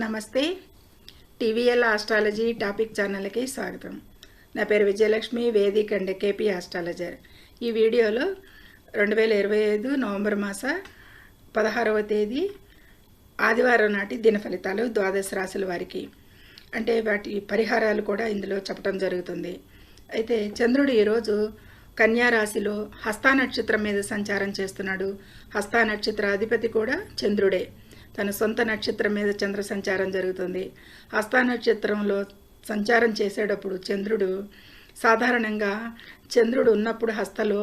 నమస్తే. TVL astrology topic ఛానల్కి స్వాగతం. నా పేరు Vijayalakshmi, Vedic and KP astrologer. ఈ వీడియోలో 2025 నవంబర్ మాస 16వ తేదీ ఆదివారం నాటి దిన ఫలితాలు ద్వాదశ రాశుల వారికి, అంటే వాటి పరిహారాలు కూడా ఇందులో చెప్పడం జరుగుతుంది. అయితే చంద్రుడు ఈరోజు కన్యా రాశిలో హస్తా నక్షత్రం మీద సంచారం చేస్తున్నాడు. హస్తా నక్షత్ర అధిపతి కూడా చంద్రుడే. తన సొంత నక్షత్రం మీద చంద్ర సంచారం జరుగుతుంది. హస్తా నక్షత్రంలో సంచారం చేసేటప్పుడు సాధారణంగా చంద్రుడు ఉన్నప్పుడు హస్తలో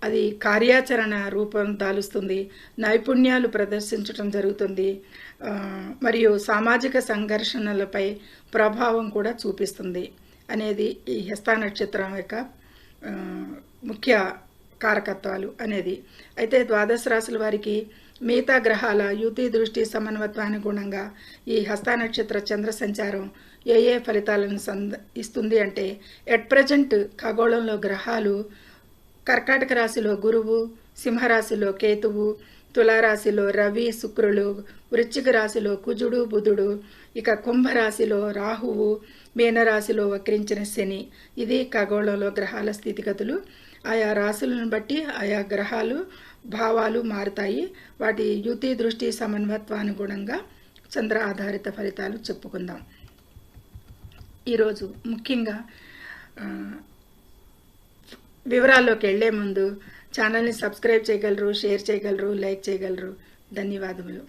అది కార్యాచరణ రూపం దాలుస్తుంది, నైపుణ్యాలు ప్రదర్శించడం జరుగుతుంది, మరియు సామాజిక సంఘర్షణలపై ప్రభావం కూడా చూపిస్తుంది అనేది ఈ హస్తా నక్షత్రం యొక్క ముఖ్య కారకత్వాలు అనేది. అయితే ద్వాదశ రాశుల వారికి మిగతా గ్రహాల యుతి దృష్టి సమన్వత్వానుగుణంగా ఈ హస్తా నక్షత్ర చంద్ర సంచారం ఏ ఫలితాలను ఇస్తుంది అంటే, ఎట్ ప్రజెంట్ ఖగోళంలో గ్రహాలు కర్కాటక రాశిలో గురువు, సింహరాశిలో కేతువు, తులారాశిలో రవి శుక్రులు, వృశ్చిక రాశిలో కుజుడు బుధుడు, ఇక కుంభరాశిలో రాహువు, మీనరాశిలో వక్రించిన శని. ఇది ఖగోళంలో గ్రహాల స్థితిగతులు. ఆయా రాశులను బట్టి ఆయా గ్రహాలు భావాలు మారుతాయి. వాటి యుతి దృష్టి సమన్వత్వానుగుణంగా చంద్ర ఆధారిత ఫలితాలు చెప్పుకుందాం. ఈరోజు ముఖ్యంగా వివరాల్లోకి వెళ్లే ముందు ఛానల్ని సబ్స్క్రైబ్ చేయగలరు, షేర్ చేయగలరు, లైక్ చేయగలరు. ధన్యవాదములు.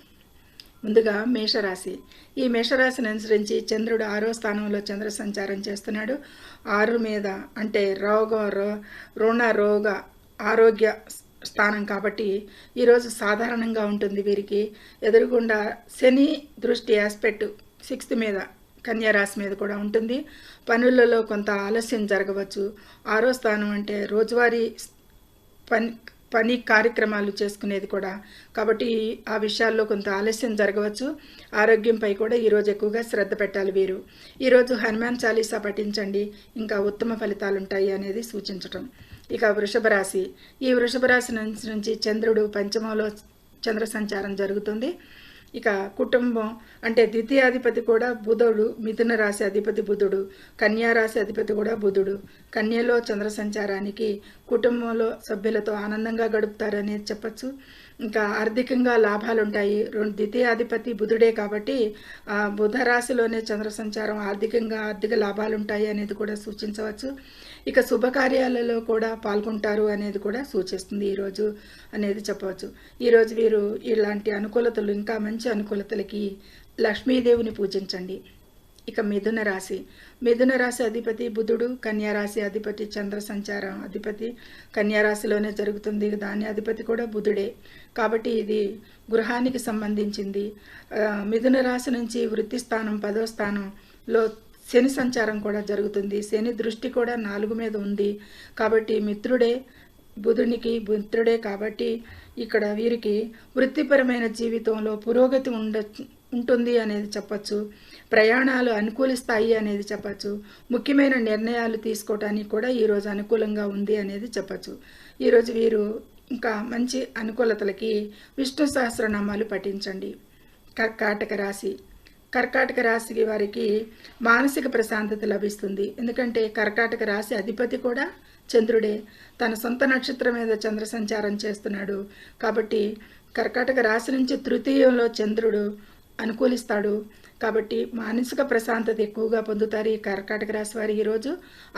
ముందుగా మేషరాశి. ఈ మేషరాశిని అనుసరించి చంద్రుడు 6వ స్థానంలో చంద్ర సంచారం చేస్తున్నాడు. 6 మీద అంటే రుణ రోగ ఆరోగ్య స్థానం కాబట్టి ఈరోజు సాధారణంగా ఉంటుంది. వీరికి ఎదురుగుండా శని దృష్టి ఆస్పెక్ట్ 6th మీద కన్యా రాశి మీద కూడా ఉంటుంది. పనులలో కొంత ఆలస్యం జరగవచ్చు. 6వ స్థానం అంటే రోజువారీ పని కార్యక్రమాలు చేసుకునేది కూడా కాబట్టి ఆ విషయాల్లో కొంత ఆలస్యం జరగవచ్చు. ఆరోగ్యంపై కూడా ఈరోజు ఎక్కువగా శ్రద్ధ పెట్టాలి. వీరు ఈరోజు హనుమాన్ చాలీసా పఠించండి, ఇంకా ఉత్తమ ఫలితాలు ఉంటాయి అనేది సూచించటం. ఇక వృషభ రాశి. ఈ వృషభ రాశి నుంచి చంద్రుడు పంచమంలో చంద్ర సంచారం జరుగుతుంది. ఇక కుటుంబం అంటే ద్వితీయాధిపతి కూడా బుధుడు, మిథున రాశి అధిపతి బుధుడు, కన్యా రాశి అధిపతి కూడా బుధుడు. కన్యలో చంద్ర సంచారానికి కుటుంబంలో సభ్యులతో ఆనందంగా గడుపుతారనేది చెప్పచ్చు. ఇంకా ఆర్థికంగా లాభాలు ఉంటాయి. ద్వితీయాధిపతి బుధుడే కాబట్టి ఆ బుధ రాశిలోనే చంద్ర సంచారం ఆర్థిక లాభాలు ఉంటాయి అనేది కూడా సూచించవచ్చు. ఇక శుభకార్యాలలో కూడా పాల్గొంటారు అనేది కూడా సూచిస్తుంది ఈరోజు అనేది చెప్పవచ్చు. ఈరోజు వీరు ఇలాంటి అనుకూలతలు, ఇంకా మంచి అనుకూలతలకి లక్ష్మీదేవిని పూజించండి. ఇక మిథున రాశి. మిథున రాశి అధిపతి బుధుడు, కన్యా రాశి అధిపతి చంద్ర సంచారం అధిపతి కన్యా రాశిలోనే జరుగుతుంది. దాని అధిపతి కూడా బుధుడే కాబట్టి ఇది గృహానికి సంబంధించింది. మిథున రాశి నుంచి వృత్తి స్థానం 10వ స్థానంలో శని సంచారం కూడా జరుగుతుంది. శని దృష్టి కూడా 4 మీద ఉంది కాబట్టి బుధునికి మిత్రుడే కాబట్టి ఇక్కడ వీరికి వృత్తిపరమైన జీవితంలో పురోగతి ఉంటుంది అనేది చెప్పచ్చు. ప్రయాణాలు అనుకూలిస్తాయి అనేది చెప్పచ్చు. ముఖ్యమైన నిర్ణయాలు తీసుకోవడానికి కూడా ఈరోజు అనుకూలంగా ఉంది అనేది చెప్పచ్చు. ఈరోజు వీరు ఇంకా మంచి అనుకూలతలకి విష్ణు సహస్రనామాలు పఠించండి. కర్కాటక రాశి. కర్కాటక రాశి వారికి మానసిక ప్రశాంతత లభిస్తుంది. ఎందుకంటే కర్కాటక రాశి అధిపతి కూడా చంద్రుడే. తన సొంత నక్షత్రం మీద చంద్ర సంచారం చేస్తున్నాడు కాబట్టి కర్కాటక రాశి నుంచి తృతీయంలో చంద్రుడు అనుకూలిస్తాడు కాబట్టి మానసిక ప్రశాంతత ఎక్కువగా పొందుతారు. ఈ కర్కాటక రాశి వారి ఈరోజు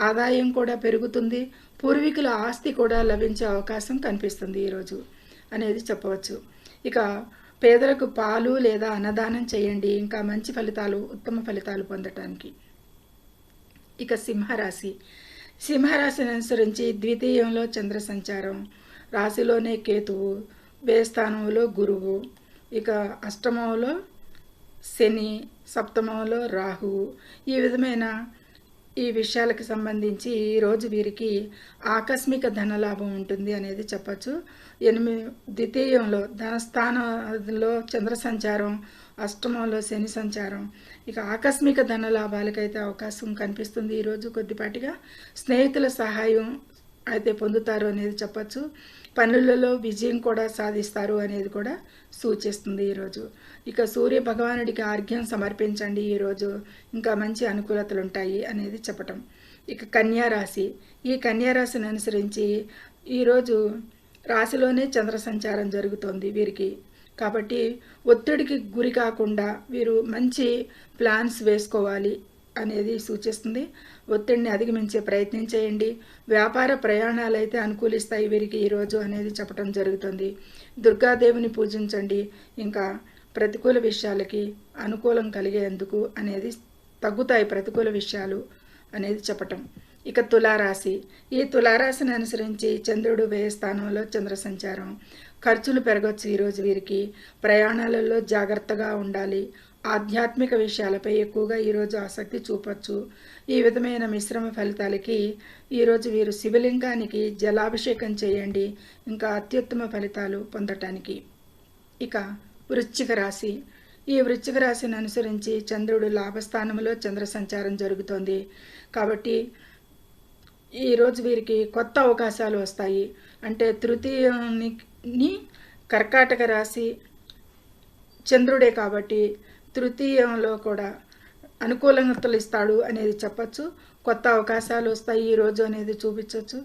ఆదాయం కూడా పెరుగుతుంది. పూర్వీకుల ఆస్తి కూడా లభించే అవకాశం కనిపిస్తుంది ఈరోజు అనేది చెప్పవచ్చు. ఇక పేదలకు పాలు లేదా అన్నదానం చేయండి, ఇంకా మంచి ఫలితాలు, ఉత్తమ ఫలితాలు పొందటానికి. ఇక సింహరాశి. సింహరాశిని అనుసరించి ద్వితీయంలో చంద్ర సంచారం, రాశిలోనే కేతువు, వ్యయస్థానంలో గురువు, ఇక అష్టమంలో శని, సప్తమంలో రాహువు. ఈ విధమైన ఈ విషయాలకు సంబంధించి ఈరోజు వీరికి ఆకస్మిక ధనలాభం ఉంటుంది అనేది చెప్పచ్చు. ద్వితీయంలో ధనస్థానంలో చంద్ర సంచారం, అష్టమంలో శని సంచారం. ఇక ఆకస్మిక ధన లాభాలకైతే అవకాశం కనిపిస్తుంది ఈరోజు కొద్దిపాటిగా. స్నేహితుల సహాయం అయితే పొందుతారు అనేది చెప్పచ్చు. పనులలో విజయం కూడా సాధిస్తారు అనేది కూడా సూచిస్తుంది ఈరోజు. ఇక సూర్య భగవానుడికి ఆర్ఘ్యం సమర్పించండి ఈరోజు, ఇంకా మంచి అనుకూలతలు ఉంటాయి అనేది చెప్పటం. ఇక కన్యా రాశి, ఈ కన్యా రాశిని అనుసరించి ఈరోజు రాశిలోనే చంద్ర సంచారం జరుగుతోంది వీరికి. కాబట్టి ఒత్తిడికి గురి కాకుండా వీరు మంచి ప్లాన్స్ వేసుకోవాలి అనేది సూచిస్తుంది. ఒత్తిడిని అధిగమించే ప్రయత్నం చేయండి. వ్యాపార ప్రయాణాలు అయితే అనుకూలిస్తాయి వీరికి ఈరోజు అనేది చెప్పడం జరుగుతుంది. దుర్గాదేవిని పూజించండి, ఇంకా ప్రతికూల విషయాలకి అనుకూలం కలిగేందుకు అనేది తగ్గుతాయి ప్రతికూల విషయాలు అనేది చెప్పటం. ఇక తులారాశి, ఈ తులారాశిని అనుసరించి చంద్రుడు వ్యయ స్థానంలో చంద్ర సంచారం. ఖర్చులు పెరగచ్చు ఈరోజు వీరికి. ప్రయాణాలలో జాగ్రత్తగా ఉండాలి. ఆధ్యాత్మిక విషయాలపై ఎక్కువగా ఈరోజు ఆసక్తి చూపచ్చు. ఈ విధమైన మిశ్రమ ఫలితాలకి ఈరోజు వీరు శివలింగానికి జలాభిషేకం చేయండి, ఇంకా అత్యుత్తమ ఫలితాలు పొందటానికి. ఇక వృశ్చిక రాశి, ఈ వృశ్చిక రాశిని అనుసరించి చంద్రుడు లాభస్థానంలో చంద్ర సంచారం జరుగుతోంది. కాబట్టి ఈరోజు వీరికి కొత్త అవకాశాలు వస్తాయి. అంటే తృతీయాన్ని కర్కాటక రాశి చంద్రుడే కాబట్టి తృతీయంలో కూడా అనుకూలతలు ఇస్తాడు అనేది చెప్పచ్చు. కొత్త అవకాశాలు వస్తాయి ఈరోజు అనేది చూపించవచ్చు.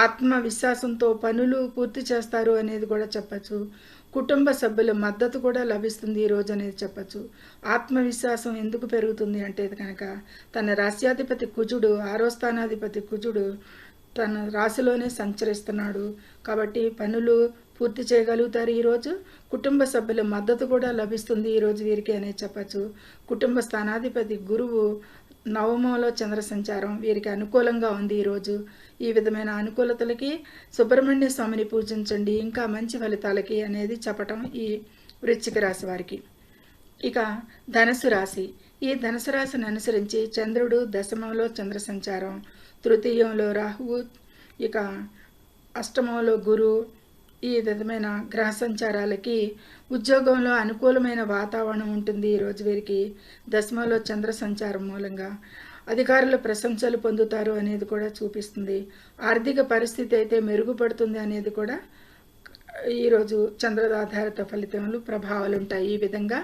ఆత్మవిశ్వాసంతో పనులు పూర్తి చేస్తారు అనేది కూడా చెప్పచ్చు. కుటుంబ సభ్యుల మద్దతు కూడా లభిస్తుంది ఈరోజు అనేది చెప్పచ్చు. ఆత్మవిశ్వాసం ఎందుకు పెరుగుతుంది అంటే కనుక తన రాశ్యాధిపతి కుజుడు, 6వ స్థానాధిపతి కుజుడు తన రాశిలోనే సంచరిస్తున్నాడు. కాబట్టి పనులు పూర్తి చేయగలుగుతారు ఈరోజు. కుటుంబ సభ్యుల మద్దతు కూడా లభిస్తుంది ఈరోజు వీరికి అనేది చెప్పచ్చు. కుటుంబ స్థానాధిపతి గురువు నవమంలో చంద్ర సంచారం వీరికి అనుకూలంగా ఉంది ఈరోజు. ఈ విధమైన అనుకూలతలకి సుబ్రహ్మణ్య స్వామిని పూజించండి, ఇంకా మంచి ఫలితాలకి అనేది చెప్పటం ఈ వృశ్చిక రాశి వారికి. ఇక ధనుసు రాశి, ఈ ధనుసు రాశిని అనుసరించి చంద్రుడు దశమంలో చంద్ర సంచారం, తృతీయంలో రాహువు, ఇక అష్టమంలో గురు. ఈ విధమైన గ్రహ సంచారాలకి ఉద్యోగంలో అనుకూలమైన వాతావరణం ఉంటుంది ఈరోజు వీరికి. దశమంలో చంద్ర సంచారం మూలంగా అధికారుల ప్రశంసలు పొందుతారు అనేది కూడా చూపిస్తుంది. ఆర్థిక పరిస్థితి అయితే మెరుగుపడుతుంది అనేది కూడా ఈరోజు చంద్రాధారిత ఫలితములు ప్రభావాలు ఉంటాయి. ఈ విధంగా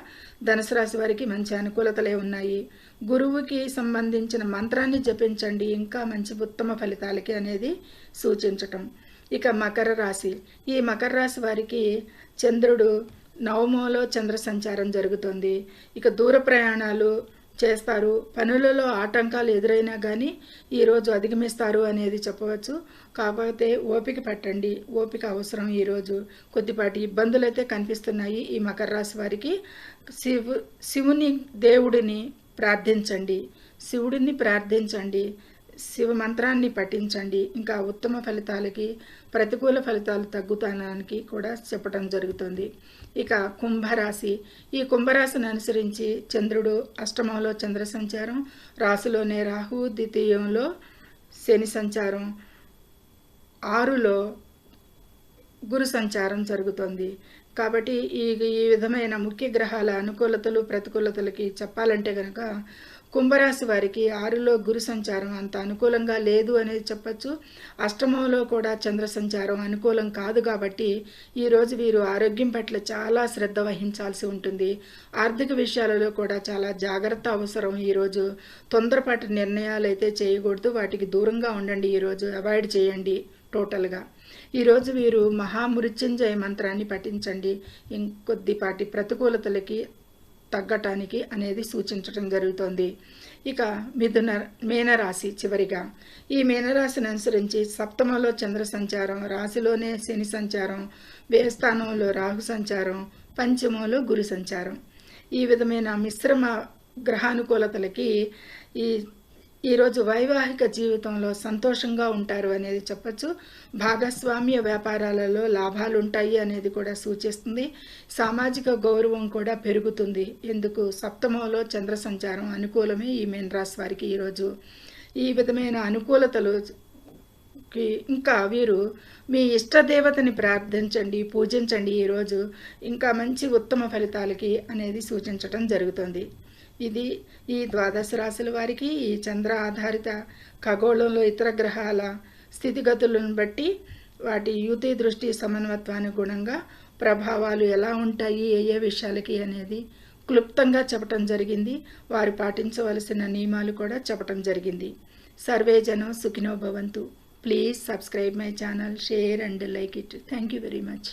ధనుసు రాశి వారికి మంచి అనుకూలతలే ఉన్నాయి. గురువుకి సంబంధించిన మంత్రాన్ని జపించండి, ఇంకా మంచి ఉత్తమ ఫలితాలకి అనేది సూచించటం. ఇక మకర రాశి, ఈ మకర రాశి వారికి చంద్రుడు నవమంలో చంద్ర సంచారం జరుగుతుంది. ఇక దూర ప్రయాణాలు చేస్తారు. పనులలో ఆటంకాలు ఎదురైనా కానీ ఈరోజు అధిగమిస్తారు అనేది చెప్పవచ్చు. కాకపోతే ఓపిక పట్టండి, ఓపిక అవసరం. ఈరోజు కొద్దిపాటి ఇబ్బందులు అయితే కనిపిస్తున్నాయి ఈ మకర రాశి వారికి. శివుని దేవుడిని ప్రార్థించండి, శివుడిని ప్రార్థించండి, శివ మంత్రాన్ని పఠించండి, ఇంకా ఉత్తమ ఫలితాలకి ప్రతికూల ఫలితాలు తగ్గుతానికి కూడా చెప్పడం జరుగుతుంది. ఇక కుంభరాశి, ఈ కుంభరాశిని అనుసరించి చంద్రుడు అష్టమంలో చంద్ర సంచారం, రాశిలోనే రాహు, ద్వితీయంలో శని సంచారం, 6లో గురు సంచారం జరుగుతుంది. కాబట్టి ఈ విధమైన ముఖ్య గ్రహాల అనుకూలతలు ప్రతికూలతలకి చెప్పాలంటే కనుక కుంభరాశి వారికి 6లో గురు సంచారం అంత అనుకూలంగా లేదు అనేది చెప్పచ్చు. అష్టమంలో కూడా చంద్ర సంచారం అనుకూలం కాదు. కాబట్టి ఈరోజు వీరు ఆరోగ్యం పట్ల చాలా శ్రద్ధ వహించాల్సి ఉంటుంది. ఆర్థిక విషయాలలో కూడా చాలా జాగ్రత్త అవసరం. ఈరోజు తొందరపాటు నిర్ణయాలు అయితే చేయకూడదు, వాటికి దూరంగా ఉండండి. ఈరోజు అవాయిడ్ చేయండి టోటల్గా. ఈరోజు వీరు మహామృత్యుంజయ మంత్రాన్ని పఠించండి, ఇంకొద్దిపాటి ప్రతికూలతలకి తగ్గటానికి అనేది సూచించడం జరుగుతుంది. ఇక మీనరాశి చివరిగా, ఈ మీనరాశిని అనుసరించి సప్తమంలో చంద్ర సంచారం, రాశిలోనే శని సంచారం, వ్యయస్థానంలో రాహు సంచారం, పంచమంలో గురు సంచారం. ఈ విధమైన మిశ్రమ గ్రహానుకూలతలకి ఈరోజు వైవాహిక జీవితంలో సంతోషంగా ఉంటారు అనేది చెప్పచ్చు. భాగస్వామ్య వ్యాపారాలలో లాభాలు ఉంటాయి అనేది కూడా సూచిస్తుంది. సామాజిక గౌరవం కూడా పెరుగుతుంది. ఎందుకు సప్తమంలో చంద్ర సంచారం అనుకూలమే ఈ మీనరాశి వారికి ఈరోజు. ఈ విధమైన అనుకూలతలు ఇంకా వీరు మీ ఇష్టదేవతని ప్రార్థించండి, పూజించండి ఈరోజు, ఇంకా మంచి ఉత్తమ ఫలితాలకి అనేది సూచించటం జరుగుతుంది. ఇది ఈ ద్వాదశ రాశుల వారికి ఈ చంద్ర ఆధారిత ఖగోళంలో ఇతర గ్రహాల స్థితిగతులను బట్టి వాటి యుతి దృష్టి సమన్వత్వానుగుణంగా ప్రభావాలు ఎలా ఉంటాయి ఏ ఏ విషయాలకి అనేది క్లుప్తంగా చెప్పటం జరిగింది. వారు పాటించవలసిన నియమాలు కూడా చెప్పటం జరిగింది. సర్వే జనం సుఖినో భవంతు. Please subscribe my channel, share and like it. Thank you very much.